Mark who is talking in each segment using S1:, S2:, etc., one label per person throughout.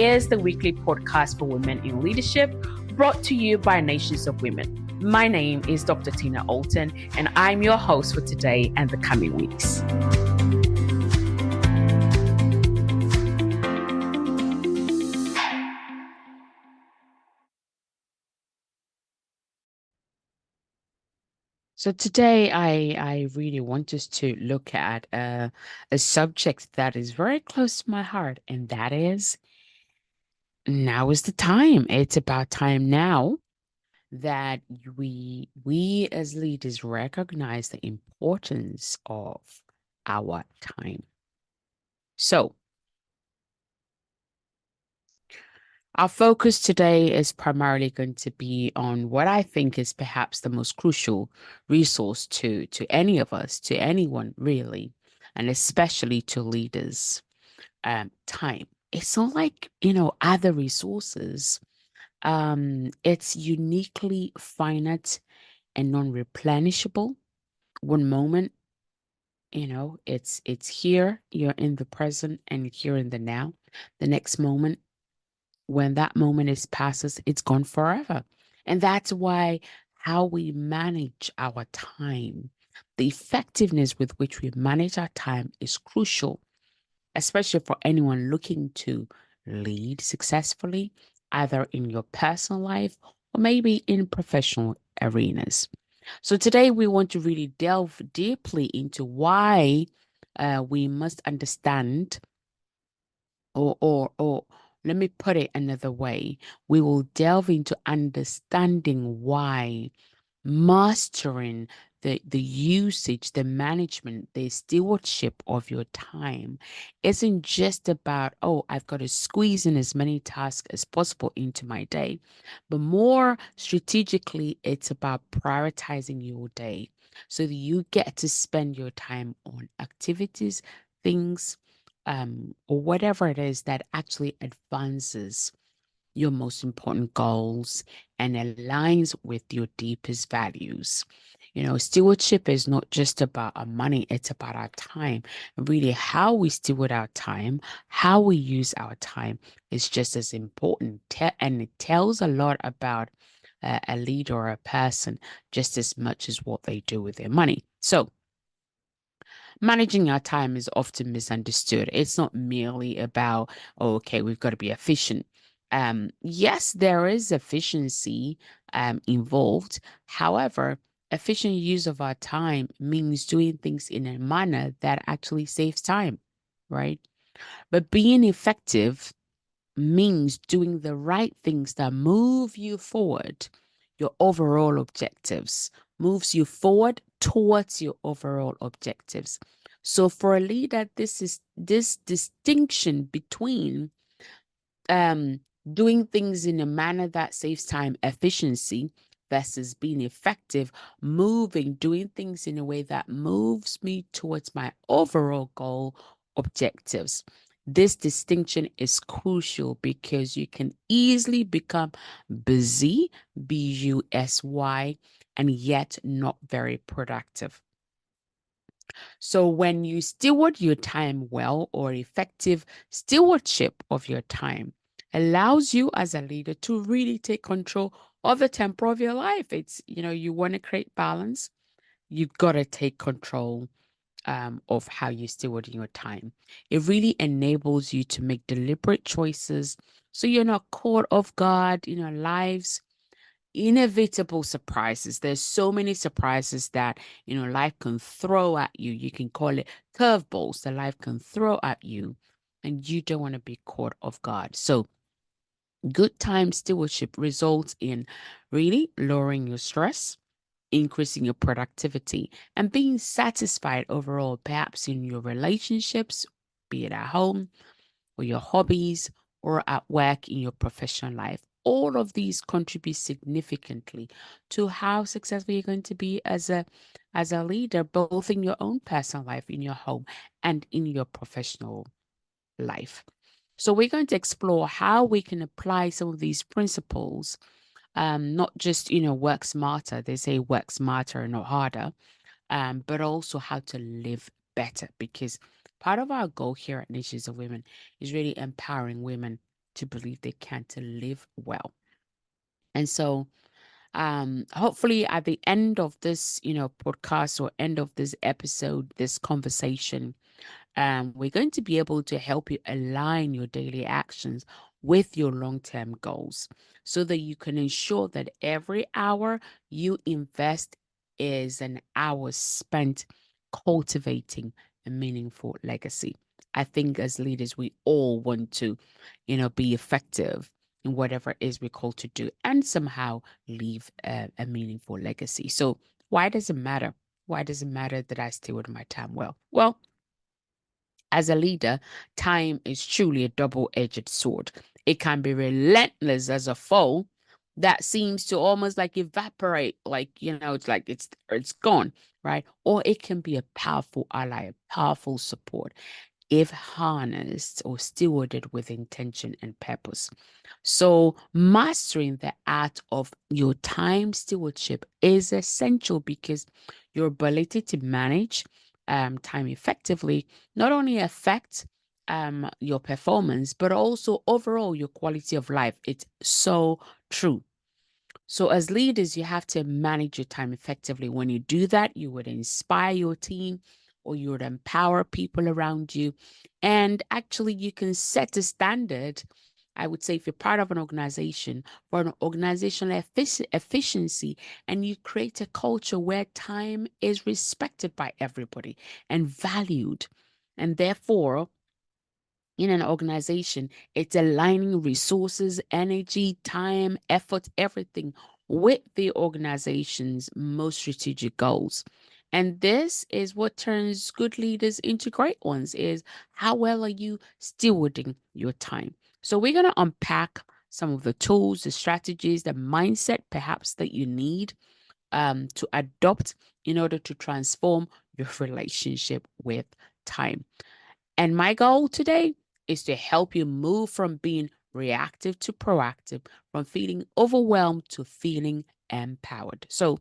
S1: Here's the weekly podcast for women in leadership, brought to you by Nations of Women. My name is Dr. Tina Allton, and I'm your host for today and the coming weeks. So today, I really want us to look at a subject that is very close to my heart, and that is now is the time. It's about time now that we as leaders recognize the importance of our time. So our focus today is primarily going to be on what I think is perhaps the most crucial resource to any of us, to anyone really, and especially to leaders. Time. It's not like, other resources. It's uniquely finite and non-replenishable. One moment, it's here, you're in the present and here in the now. The next moment, when that moment is passes, it's gone forever. And that's why how we manage our time, the effectiveness with which we manage our time is crucial, especially for anyone looking to lead successfully, either in your personal life or maybe in professional arenas. So today we want to really delve deeply into why we must understand, or let me put it another way. We will delve into understanding why mastering the usage, the management, the stewardship of your time isn't just about, oh, I've got to squeeze in as many tasks as possible into my day, but more strategically, it's about prioritizing your day so that you get to spend your time on activities, things, or whatever it is that actually advances your most important goals and aligns with your deepest values. Stewardship is not just about our money, it's about our time. Really, how we steward our time, how we use our time is just as important. And it tells a lot about a leader or a person just as much as what they do with their money. So, managing our time is often misunderstood. It's not merely about, oh, okay, we've got to be efficient. Yes, there is efficiency involved. However, efficient use of our time means doing things in a manner that actually saves time, right? But being effective means doing the right things that move you forward, your overall objectives, moves you forward towards your overall objectives. So for a leader, this is this distinction between um doing things in a manner that saves time, efficiency, versus being effective, doing things in a way that moves me towards my overall goal objectives. This distinction is crucial because you can easily become busy, busy, and yet not very productive. So when you steward your time well, or effective stewardship of your time allows you as a leader to really take control of the tempo of your life. It's, you want to create balance, you've got to take control of how you steward your time. It really enables you to make deliberate choices so you're not caught off guard. Lives inevitable surprises. There's so many surprises that, life can throw at you. You can call it curveballs that life can throw at you, and you don't want to be caught off guard. So, good time stewardship results in really lowering your stress, increasing your productivity, and being satisfied overall, perhaps in your relationships, be it at home, or your hobbies, or at work in your professional life. All of these contribute significantly to how successful you're going to be as a leader, both in your own personal life, in your home, and in your professional life. So we're going to explore how we can apply some of these principles, not just, work smarter. They say work smarter and not harder, but also how to live better. Because part of our goal here at Nations of Women is really empowering women to believe they can't live well. And so, hopefully at the end of this, podcast, or end of this episode, this conversation, we're going to be able to help you align your daily actions with your long-term goals so that you can ensure that every hour you invest is an hour spent cultivating a meaningful legacy. I think as leaders, we all want to, be effective in whatever it is we're called to do and somehow leave a meaningful legacy. So why does it matter? Why does it matter that I steward my time well? Well, as a leader, time is truly a double-edged sword. It can be relentless as a foe that seems to almost like evaporate, like, it's like it's gone, right? Or it can be a powerful ally, a powerful support if harnessed or stewarded with intention and purpose. So, mastering the art of your time stewardship is essential because your ability to manage time effectively not only affects your performance, but also overall your quality of life. It's so true. So, as leaders, you have to manage your time effectively. When you do that, you would inspire your team or you would empower people around you. And actually, you can set a standard. I would say if you're part of an organization for an organizational efficiency, and you create a culture where time is respected by everybody and valued. And therefore, in an organization, it's aligning resources, energy, time, effort, everything with the organization's most strategic goals. And this is what turns good leaders into great ones, is how well are you stewarding your time? So we're going to unpack some of the tools, the strategies, the mindset perhaps that you need to adopt in order to transform your relationship with time. And my goal today is to help you move from being reactive to proactive, from feeling overwhelmed to feeling empowered. So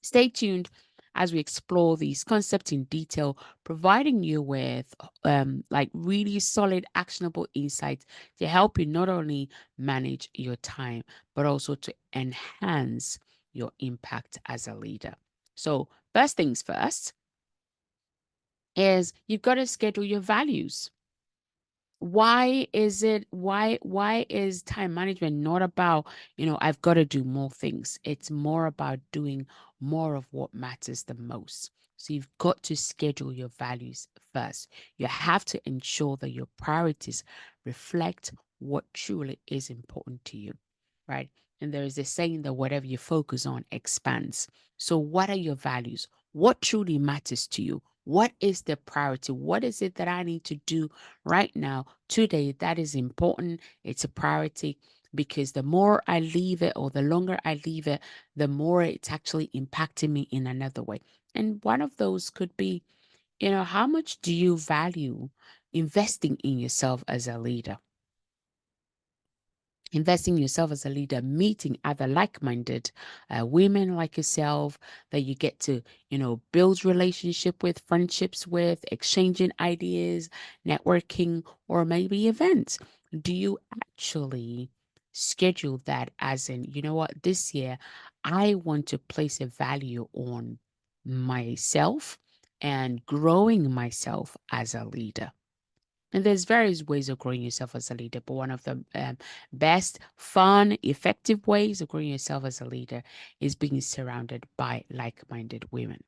S1: stay tuned as we explore these concepts in detail, providing you with like really solid, actionable insights to help you not only manage your time, but also to enhance your impact as a leader. So, first things first is you've got to schedule your values. Why is time management not about, I've got to do more things? It's more about doing more of what matters the most. So you've got to schedule your values first. You have to ensure that your priorities reflect what truly is important to you, right? And there is a saying that whatever you focus on expands. So what are your values? What truly matters to you? What is the priority? What is it that I need to do right now, today, that is important? It's a priority, because the more I leave it or the longer I leave it, the more it's actually impacting me in another way. And one of those could be, how much do you value investing in yourself as a leader? Investing in yourself as a leader, meeting other like-minded women like yourself that you get to, build relationship with, friendships with, exchanging ideas, networking, or maybe events. Do you actually schedule that as in, what, this year I want to place a value on myself and growing myself as a leader? And there's various ways of growing yourself as a leader, but one of the best, fun, effective ways of growing yourself as a leader is being surrounded by like-minded women.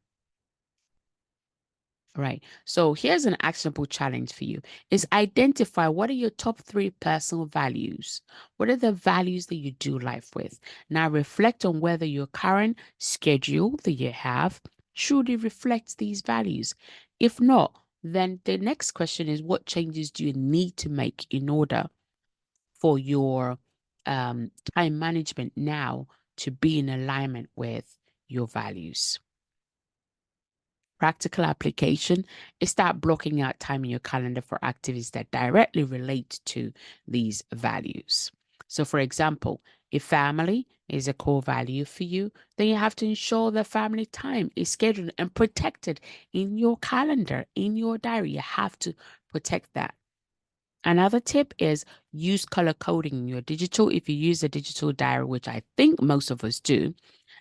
S1: Right. So here's an actionable challenge for you is identify what are your top 3 personal values. What are the values that you do life with? Now reflect on whether your current schedule that you have truly reflects these values. If not, then the next question is what changes do you need to make in order for your time management now to be in alignment with your values? Practical application is start blocking out time in your calendar for activities that directly relate to these values. So, for example, if family is a core value for you, then you have to ensure that family time is scheduled and protected in your calendar, in your diary. You have to protect that. Another tip is use color coding in your digital. If you use a digital diary, which I think most of us do,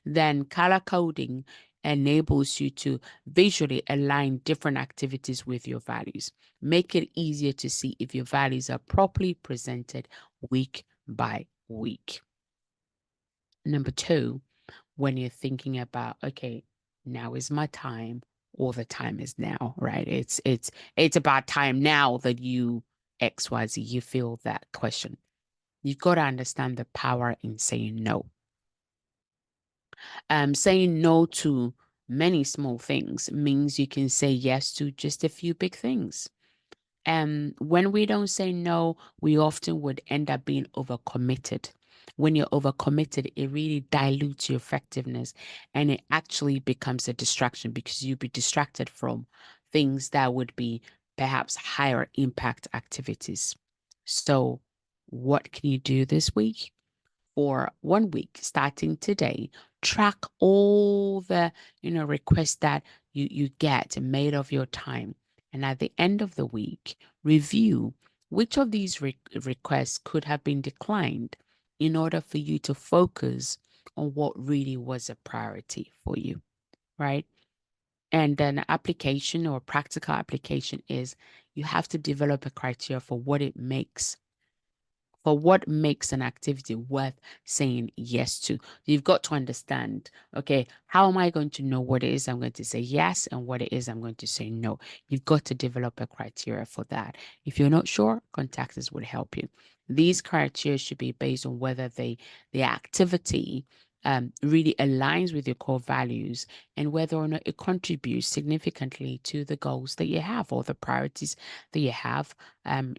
S1: then color coding enables you to visually align different activities with your values. Make it easier to see if your values are properly presented week by week. Number two, when you're thinking about, okay, now is my time, or the time is now, right? It's about time now that you XYZ, you feel that question. You've got to understand the power in saying no. Saying no to many small things means you can say yes to just a few big things. And when we don't say no, we often would end up being overcommitted. When you're overcommitted, it really dilutes your effectiveness and it actually becomes a distraction because you'll be distracted from things that would be perhaps higher impact activities. So, what can you do this week? For 1 week, starting today, track all the requests that you get made of your time, and at the end of the week, review which of these requests could have been declined in order for you to focus on what really was a priority for you, right? And then application or practical application is you have to develop a criteria for what makes an activity worth saying yes to. You've got to understand, okay, how am I going to know what it is I'm going to say yes and what it is I'm going to say no? You've got to develop a criteria for that. If you're not sure, contact us would help you. These criteria should be based on whether the activity really aligns with your core values and whether or not it contributes significantly to the goals that you have or the priorities that you have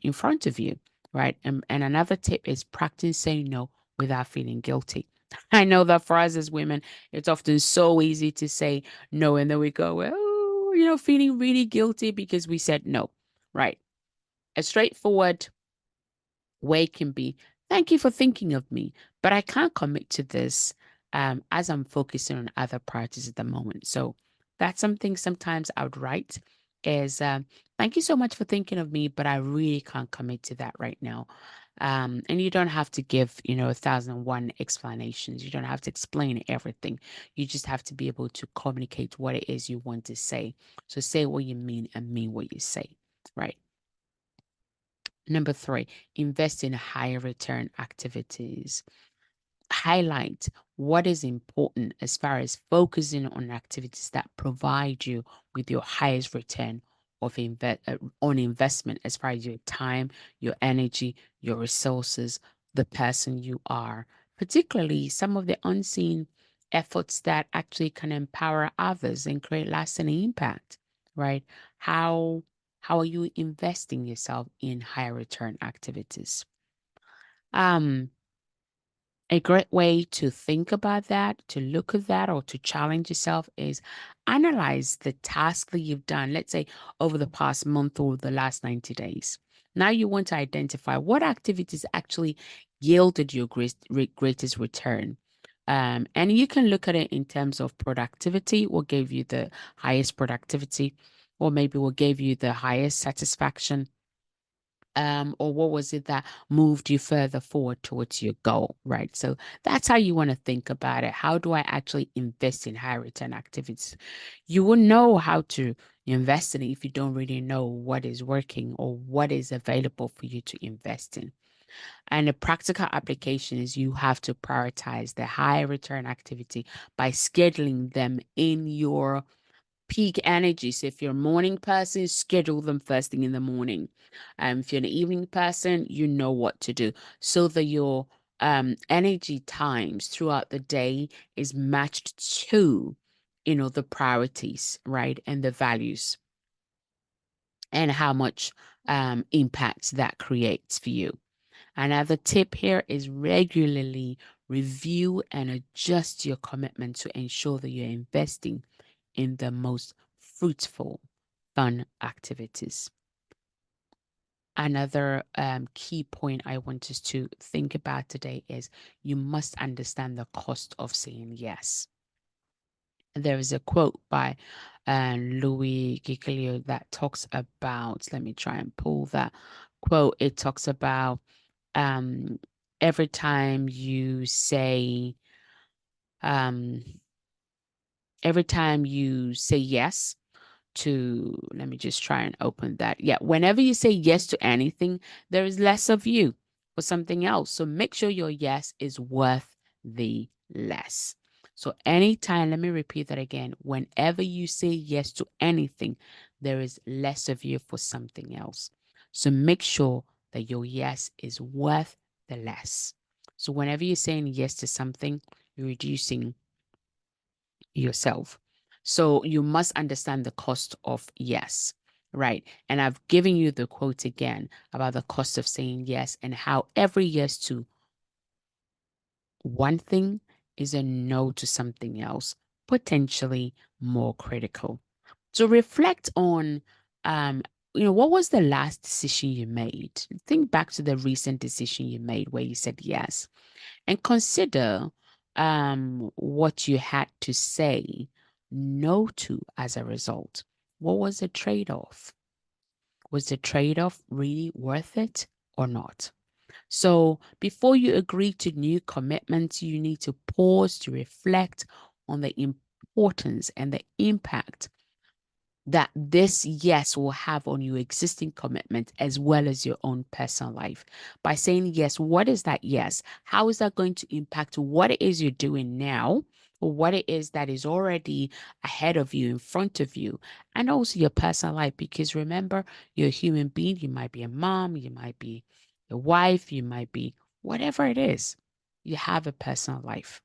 S1: in front of you, right? And another tip is practice saying no without feeling guilty. I know that for us as women, it's often so easy to say no, and then we go, well, feeling really guilty because we said no, right? A straightforward way can be, thank you for thinking of me, but I can't commit to this as I'm focusing on other priorities at the moment. So that's something sometimes I would write is, thank you so much for thinking of me, but I really can't commit to that right now. And you don't have to give, 1,001 explanations. You don't have to explain everything. You just have to be able to communicate what it is you want to say. So say what you mean and mean what you say, right? Number three, invest in higher return activities. Highlight what is important as far as focusing on activities that provide you with your highest return on investment as far as your time, your energy, your resources, the person you are, particularly some of the unseen efforts that actually can empower others and create lasting impact, right? How how are you investing yourself in higher return activities? Um, a great way to think about that, to look at that, or to challenge yourself is analyze the task that you've done, let's say over the past month or the last 90 days. Now you want to identify what activities actually yielded your greatest return. And you can look at it in terms of productivity, what gave you the highest productivity, or maybe what gave you the highest satisfaction, or what was it that moved you further forward towards your goal, right? So that's how you want to think about it. How do I actually invest in high return activities? You will know how to invest in it if you don't really know what is working or what is available for you to invest in. And the practical application is you have to prioritize the high return activity by scheduling them in your peak energy. So if you're a morning person, schedule them first thing in the morning. If you're an evening person, you know what to do so that your energy times throughout the day is matched to, the priorities, right? And the values and how much impact that creates for you. Another tip here is regularly review and adjust your commitment to ensure that you're investing in the most fruitful, fun activities. Another key point I want us to think about today is you must understand the cost of saying yes. There is a quote by Louis Giglio that talks about, let me try and pull that quote, it talks about um, every time you say, um, every time you say yes to, let me just try and open that. Yeah, whenever you say yes to anything, there is less of you for something else. So make sure your yes is worth the less. So anytime, let me repeat that again. Whenever you say yes to anything, there is less of you for something else. So make sure that your yes is worth the less. So whenever you're saying yes to something, you're reducing yourself. So you must understand the cost of yes, right? And I've given you the quote again about the cost of saying yes and how every yes to one thing is a no to something else, potentially more critical. So reflect on, um, what was the last decision you made? Think back to the recent decision you made where you said yes, and consider what you had to say no to as a result. What was the trade-off? Was the trade-off really worth it or not? So before you agree to new commitments, you need to pause to reflect on the importance and the impact that this yes will have on your existing commitment as well as your own personal life. By saying yes, what is that yes? How is that going to impact what it is you're doing now, or what it is that is already ahead of you, in front of you, and also your personal life? Because remember, you're a human being. You might be a mom, you might be a wife, you might be whatever it is. You have a personal life.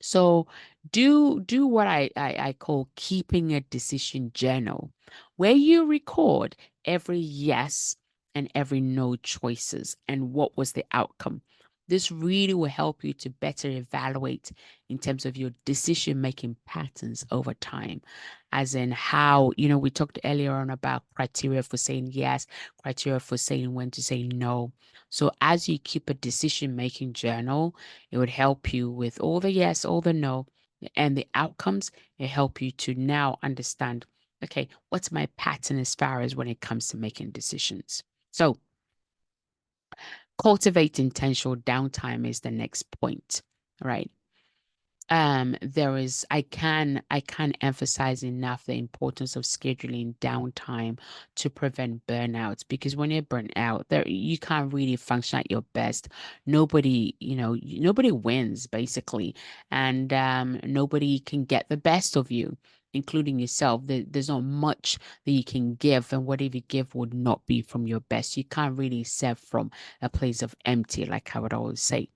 S1: So do what I call keeping a decision journal, where you record every yes and every no choices and what was the outcome. This really will help you to better evaluate in terms of your decision making patterns over time, as in how, we talked earlier on about criteria for saying yes, criteria for saying when to say no. So as you keep a decision making journal, it would help you with all the yes, all the no, and the outcomes. It help you to now understand, okay, what's my pattern as far as when it comes to making decisions. So cultivate intentional downtime is the next point, right? There is I can emphasize enough the importance of scheduling downtime to prevent burnout, because when you're burnt out, there you can't really function at your best. Nobody, nobody wins basically, and nobody can get the best of you, including yourself. There's not much that you can give, and whatever you give would not be from your best. You can't really serve from a place of empty, like I would always say.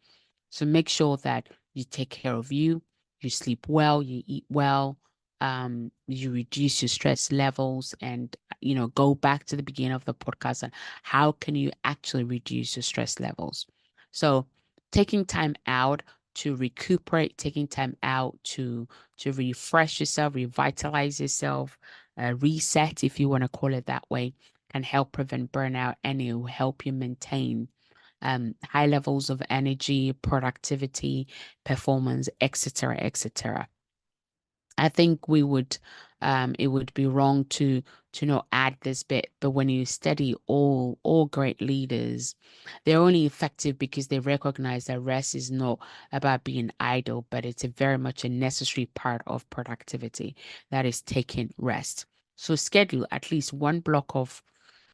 S1: So make sure that you take care of you, you sleep well, you eat well, you reduce your stress levels, and go back to the beginning of the podcast and how can you actually reduce your stress levels. So taking time out to recuperate, taking time out to refresh yourself, revitalize yourself, reset, if you want to call it that way, can help prevent burnout, and it will help you maintain high levels of energy, productivity, performance, etc., etc. I think it would be wrong to not add this bit, but when you study all great leaders, they're only effective because they recognize that rest is not about being idle, but it's a very much a necessary part of productivity, that is taking rest. So schedule at least one block of,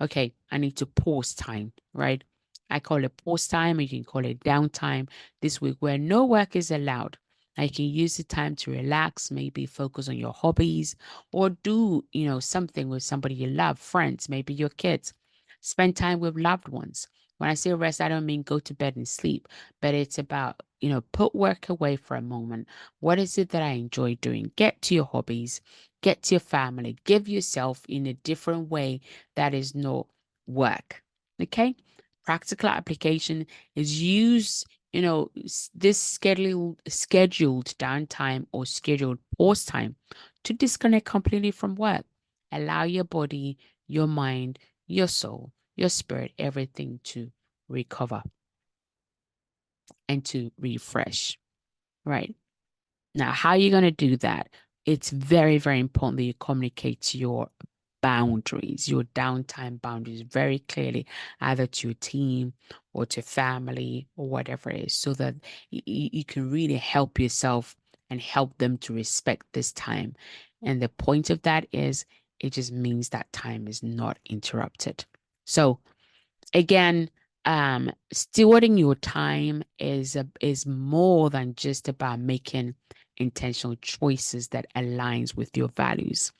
S1: okay, I need to pause time, right? I call it pause time, or you can call it downtime this week, where no work is allowed. I can use the time to relax, maybe focus on your hobbies, or do, something with somebody you love, friends, maybe your kids. Spend time with loved ones. When I say rest, I don't mean go to bed and sleep, but it's about, put work away for a moment. What is it that I enjoy doing? Get to your hobbies, get to your family, give yourself in a different way that is not work. Okay? Practical application is use this scheduled downtime or scheduled pause time to disconnect completely from work. Allow your body, your mind, your soul, your spirit, everything to recover and to refresh. Right. Now, how are you going to do that? It's very, very important that you communicate to your boundaries, your downtime boundaries very clearly, either to your team or to family or whatever it is, so that you can really help yourself and help them to respect this time. And the point of that is it just means that time is not interrupted. So again, stewarding your time is more than just about making intentional choices that aligns with your values,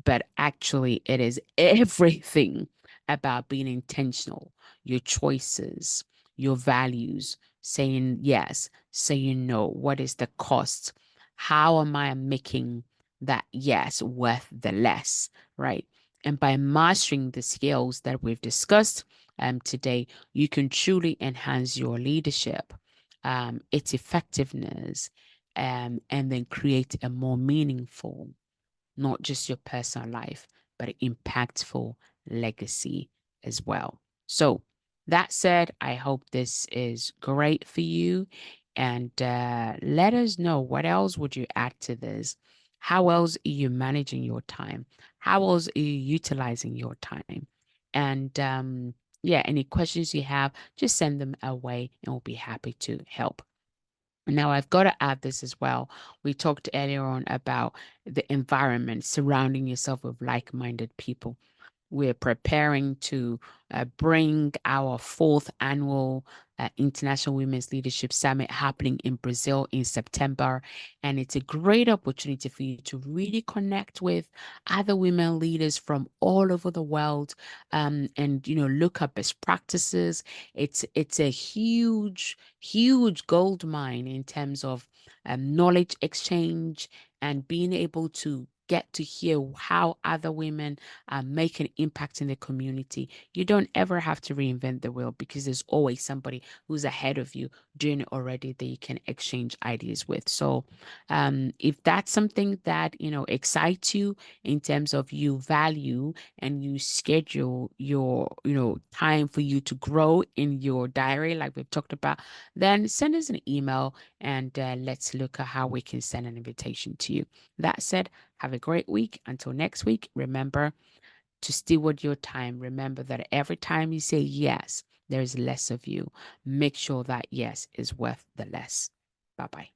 S1: but actually it is everything about being intentional, your choices, your values, saying yes, saying no, what is the cost? How am I making that yes worth the less, right? And by mastering the skills that we've discussed today, you can truly enhance your leadership, its effectiveness, and then create a more meaningful, not just your personal life, but an impactful legacy as well. So, that said, I hope this is great for you. And let us know, what else would you add to this? How else are you managing your time? How else are you utilizing your time? And yeah, any questions you have, just send them away and we'll be happy to help. Now, I've got to add this as well. We talked earlier on about the environment, surrounding yourself with like-minded people. We're preparing to bring our fourth annual International Women's Leadership Summit happening in Brazil in September. And it's a great opportunity for you to really connect with other women leaders from all over the world, and, look up best practices. It's a huge, huge gold mine in terms of knowledge exchange and being able to get to hear how other women make an impact in the community. You don't ever have to reinvent the wheel, because there's always somebody who's ahead of you doing it already that you can exchange ideas with. So if that's something that excites you, in terms of you value and you schedule your time for you to grow in your diary, like we've talked about, then send us an email and let's look at how we can send an invitation to you. That said, have a great week. Until next week, remember to steward your time. Remember that every time you say yes, there's less of you. Make sure that yes is worth the less. Bye bye.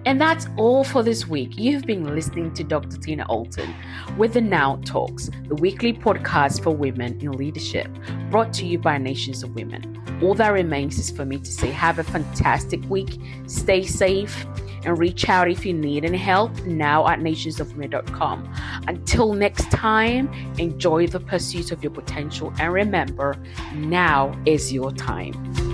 S1: And that's all for this week. You've been listening to Dr. Tina Allton with the Now Talks, the weekly podcast for women in leadership, brought to you by Nations of Women. All that remains is for me to say, have a fantastic week, stay safe, and reach out if you need any help now at nationsofwomen.com. Until next time, enjoy the pursuit of your potential, and remember, now is your time.